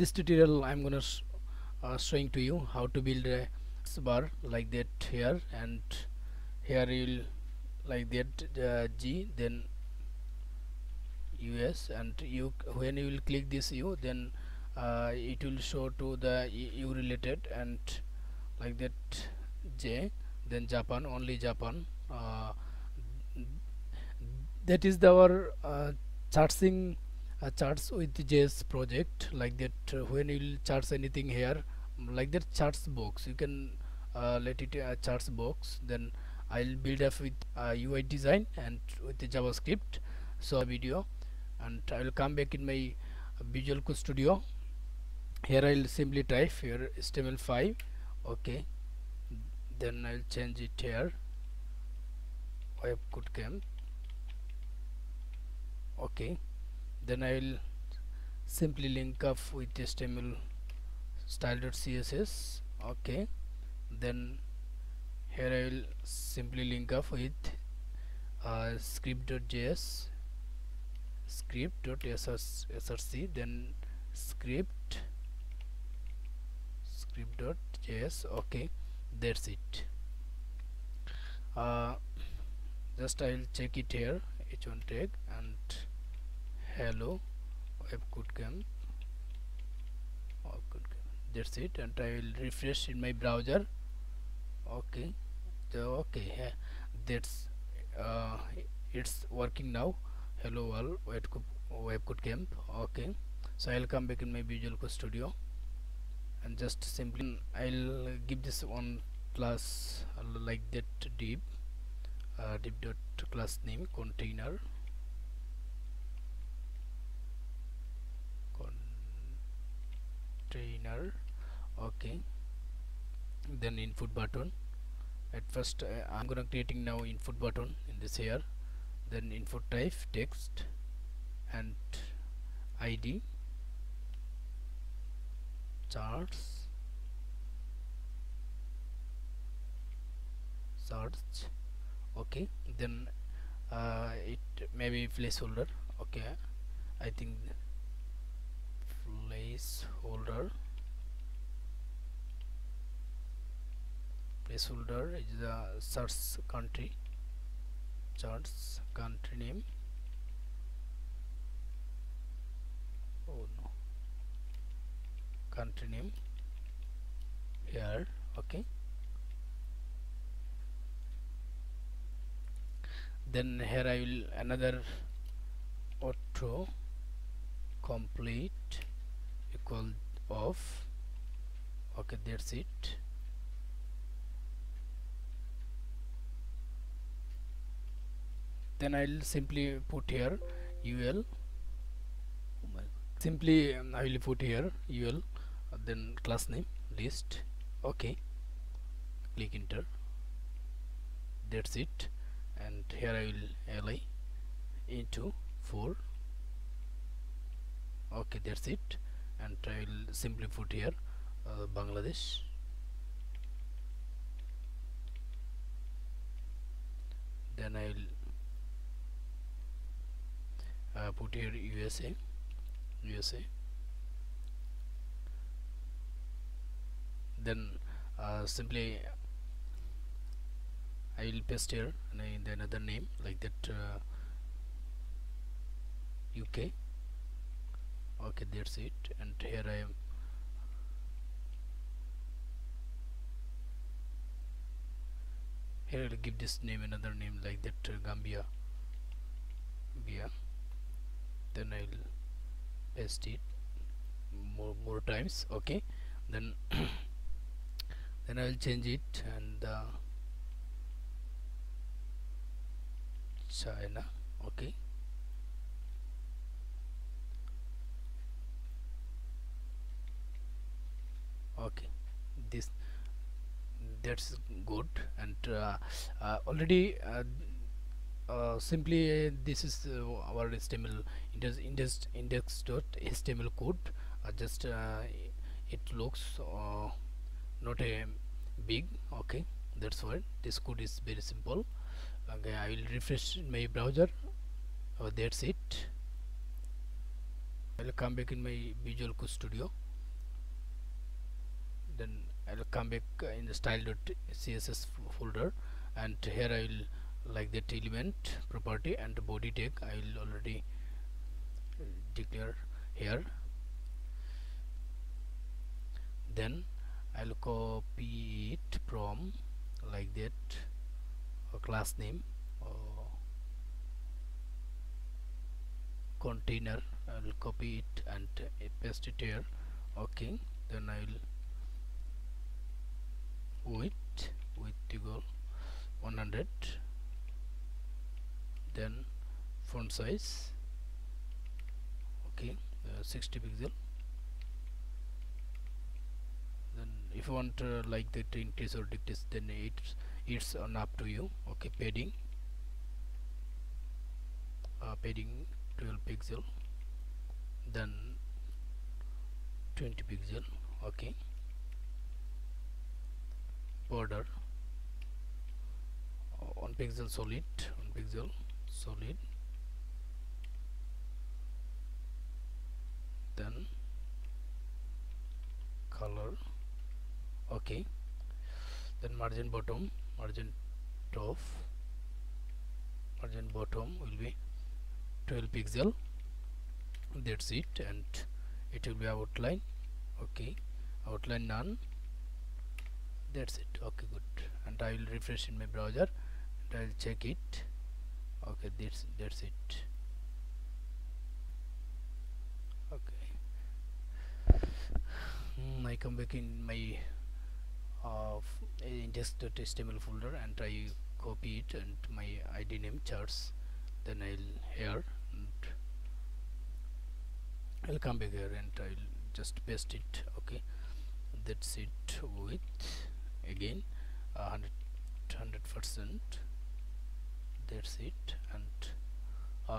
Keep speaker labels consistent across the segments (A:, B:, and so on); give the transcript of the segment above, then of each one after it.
A: this tutorial I'm gonna showing to you how to build a bar like that here, and here you'll like that G, then US, and you when you will click this U, then it will show to the U related, and like that J, then Japan, only Japan. That is our charting charts with JS project, like that when you will charts anything here, like that charts box, you can let it charts box. Then I'll build up with UI design and with the JavaScript. So video, and I will come back in my Visual Code Studio. Here I'll simply type here HTML5. Okay, then I'll change it here web code camp. Okay, then I will simply link up with HTML style.css. okay, then here I will simply link up with script.js, script.src, then script.js. okay, that's it. Just I'll check it here, h1 tag, and hello webcode camp. That's it, and I will refresh in my browser. Okay, so okay, that's it's working now. Hello all webcode camp. Okay, so I'll come back in my Visual Code Studio, and just simply I'll give this one class like that div dot class name container okay, then input button. At first I'm gonna creating now input button in this here, then input type text and ID charts search. Okay, then it may be placeholder. Okay, I think placeholder is the search country, charts country name. Oh no, country name here. Okay, then here I will another auto complete equal off. Okay, that's it. Then I'll simply put here ul. Oh my God. Simply I will put here ul, then class name list. Okay, click enter. That's it, and here I will li into 4. Okay, that's it, and I will simply put here Bangladesh. Then I will put here USA. Then simply I will paste here and then another name like that UK. Okay, that's it, and here I am here I'll give this name another name like that Gambia. Then I will paste it more times. Okay, then then I will change it, and China. Okay, okay, that's good, and already simply this is our HTML index.html code. Just it looks not a big. Okay, that's why this code is very simple. Okay, I will refresh my browser. That's it. I will come back in my Visual Code Studio. then I'll come back in the style.css folder, and here I will like that element property and body tag I will already declare here. Then I'll copy it from like that class name container. I'll copy it and paste it here. Okay, then I will width equal 100, then font size, okay, 60 pixel. Then if you want like that to increase or decrease, then it's on up to you. Okay, padding 12 pixel, then 20 pixel. Okay, border 1 pixel solid, then color. Okay, then margin bottom, margin top, margin bottom will be 12 pixel. That's it, and it will be outline. Okay, outline none. That's it. Okay, good. And I will refresh in my browser and I will check it. Okay, that's it. Okay, I come back in my index.html folder and I copy it and my ID name charts. Then I'll here and I'll come back here and I'll just paste it. Okay, that's it. With again 100%. That's it. And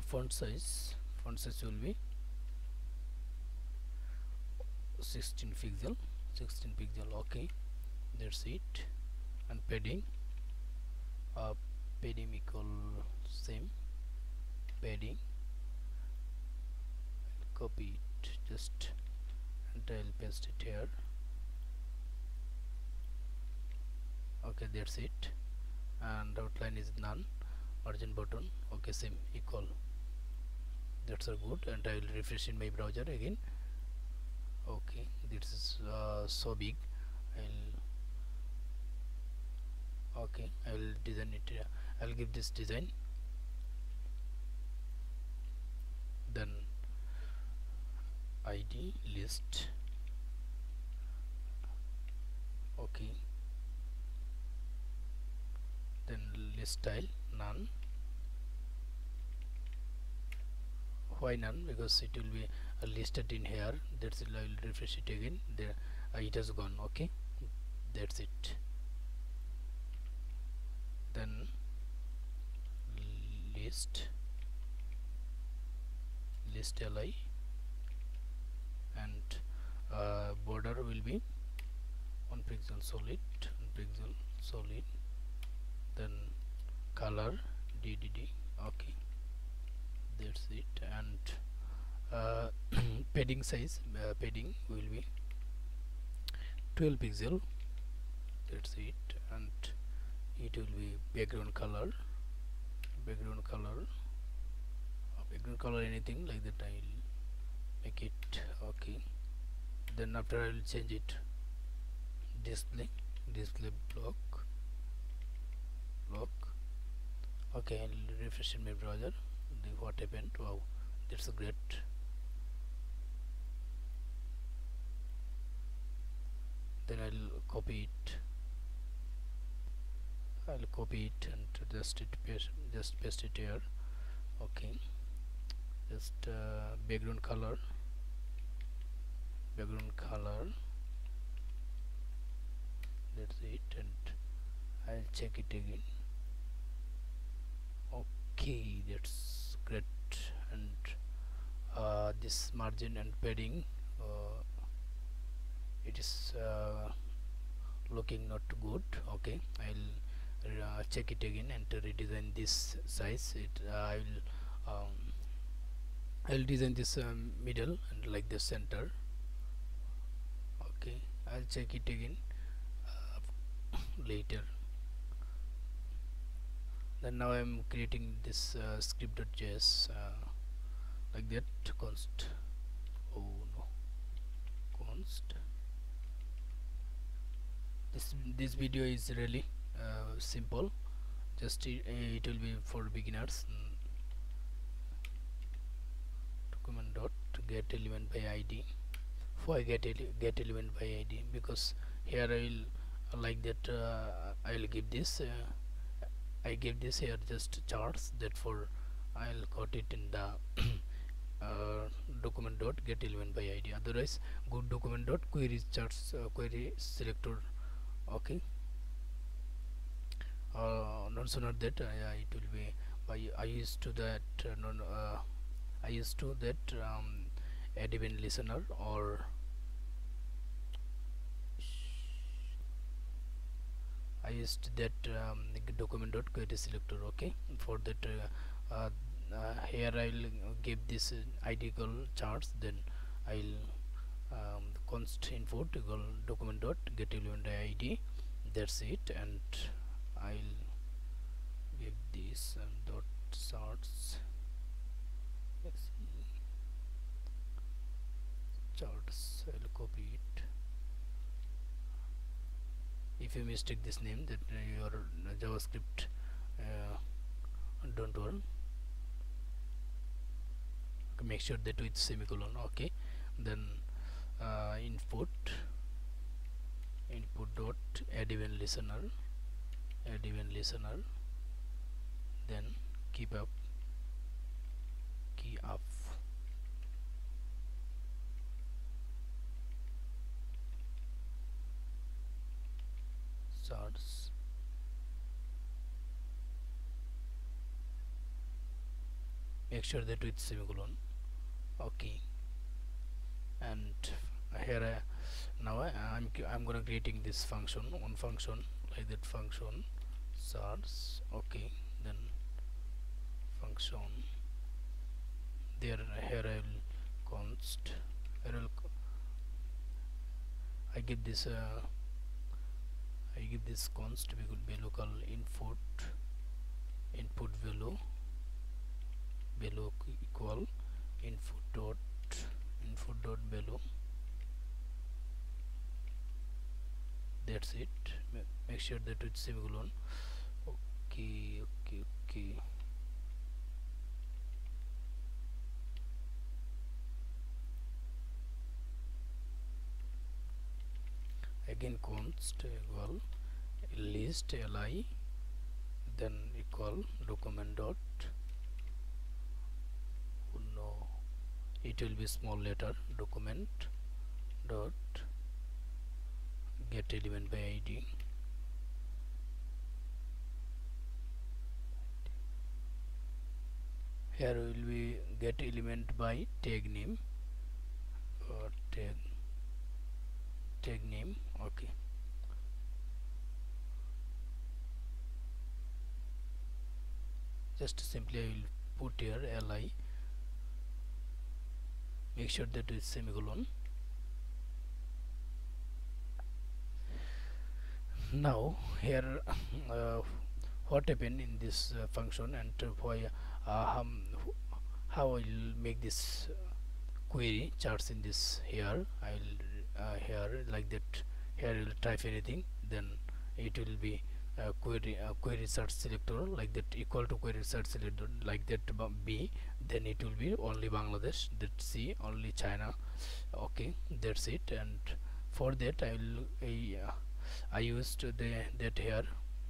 A: font size will be 16 pixel. Okay, that's it. And padding equal same padding. I'll copy it just and I'll paste it here. Okay, that's it. And outline is none. Margin button, okay, same equal. That's good. And I will refresh in my browser again. Okay, this is so big. I will design it. I'll give this design. Then ID list. Okay, then list style none. Why none? Because it will be listed in here. That's it. I will refresh it again. There it has gone. Okay, that's it. Then list li, and border will be 1 pixel solid, then color DDD. Okay, that's it. And padding size, padding will be 12 pixel. That's it. And it will be background color, anything like that. I will make it. Okay, then after I will change it display block. Okay, I'll refresh in my browser. What happened? Wow, that's great. Then I'll copy it. And just paste it here. Okay, just background color. That's it, and I'll check it again. Okay, that's great. And this margin and padding, it is looking not good. Okay, I'll check it again and redesign this size. I'll design this middle and like the center. Okay, I'll check it again later. Then now I'm creating this script.js like that. Const, oh no, const. This video is really simple, just it will be for beginners. Document dot get element by id. Why get element by id? Because here I will like that I will give this I give this here just charts, that for I'll got it in the document dot get element by id. Otherwise go document dot query charts query selector. Okay, not sooner that it will be by I used to that non I used to that add event listener, or I used that document dot query selector. Okay, for that here I'll give this identical charts, then I'll const input equal document dot get element id. That's it, and I'll give this dot charts. Let's see, charts. I'll copy it. If you mistake this name, that your JavaScript don't work. Make sure that with semicolon. Okay, then input dot add event listener, then keep up key up charts. Make sure that with semicolon. Okay, and here now I'm gonna creating this function, one function like that, function charts. Okay, then function there. Here I will const, I give this const will be local input value equal input dot value. That's it. Make sure that it's semicolon. Okay. Again const equal list li, then equal document dot, oh no, it will be small letter, document dot get element by id. Here will be get element by tag name, or tag name. Okay, just simply I will put here li. Make sure that is semicolon. Now here what happened in this function, and why how I will make this query charts in this here. I will here like that. Here I will type anything, then it will be query search selector like that, equal to query search selector like that B, then it will be only Bangladesh, that C only China. Okay, that's it. And for that I will I used that here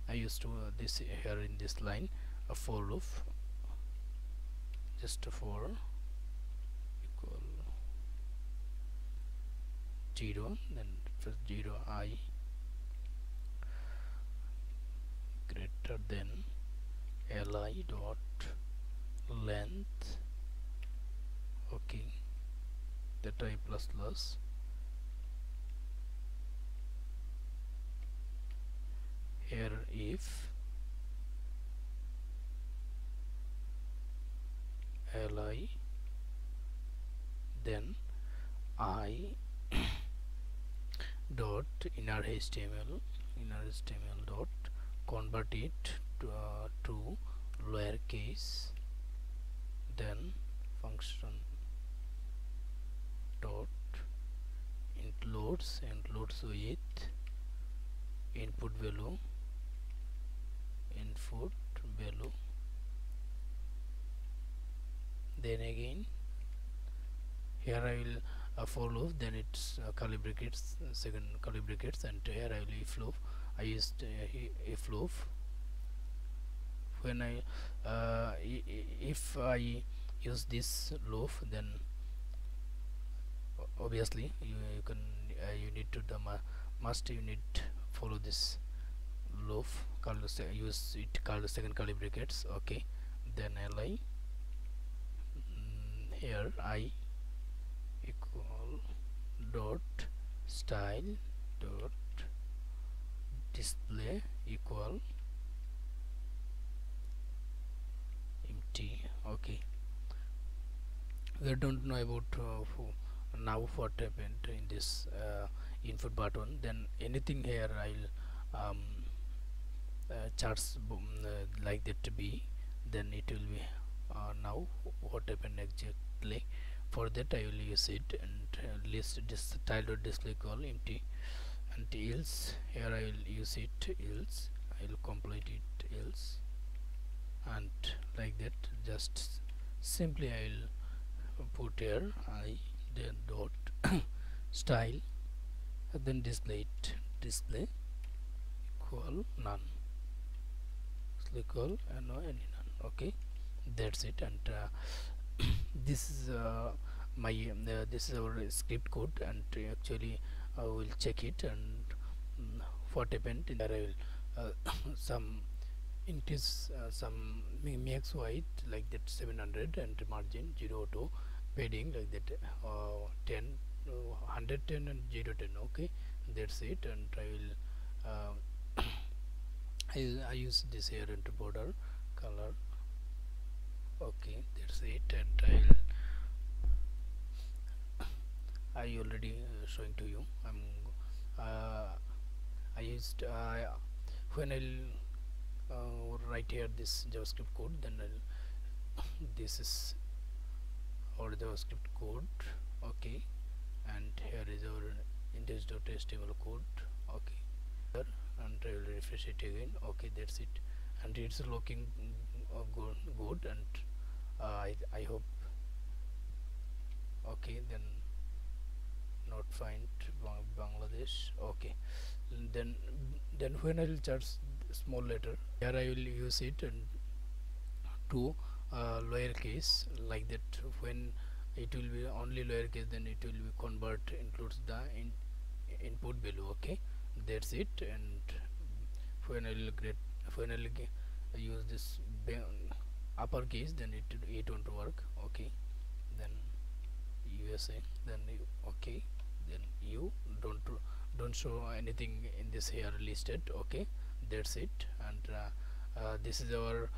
A: I used to this here in this line a for loop, just for equal 0, then first 0 I greater than li dot length. Okay, that I plus plus here if li, then I dot dot inner HTML dot convert it to lowercase, then function dot includes with input value, then again here I will for loop, then it's curly brackets, second curly brackets, and here I will if loop. I used if loop. When I if I use this loop, then obviously you can you need to you need follow this loop, use it called second curly brackets. Okay, then li here I equal dot style dot display equal empty. Okay, we don't know about now what happened in this input button. Then anything here I'll charts like that to be, then it will be now what happened exactly. For that I will use it and list this style dot display equal empty, and else here I will use it else. I will complete it else, and like that just simply I will put here I then dot style and then display display equal none, equal no any none. Okay, that's it. And this is my this is our script code, and actually I will check it, and what happened in there I will some increase some max white like that 700, and margin 0 to padding like that 10 110 and 010. Okay, that's it. And I will I use this here into border color. Okay, that's it. And I already showing to you. I used when I'll write here this JavaScript code, then I'll this is our JavaScript code. Okay, and here is our index.html code. Okay, and I will refresh it again. Okay, that's it, and it's looking good, and I hope. Okay, then not find Bangladesh. Okay, then when I will charge small letter, here I will use it and to lowercase like that. When it will be only lowercase, then it will be convert includes the input value. Okay, that's it. And when I will use this uppercase, then it won't work. Okay, then USA, then okay, then you don't show anything in this here listed. Okay, that's it. And this is our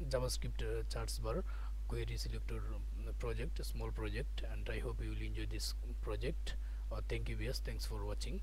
A: JavaScript charts bar query selector project, a small project, and I hope you will enjoy this project. Thank you, viewers. Thanks for watching.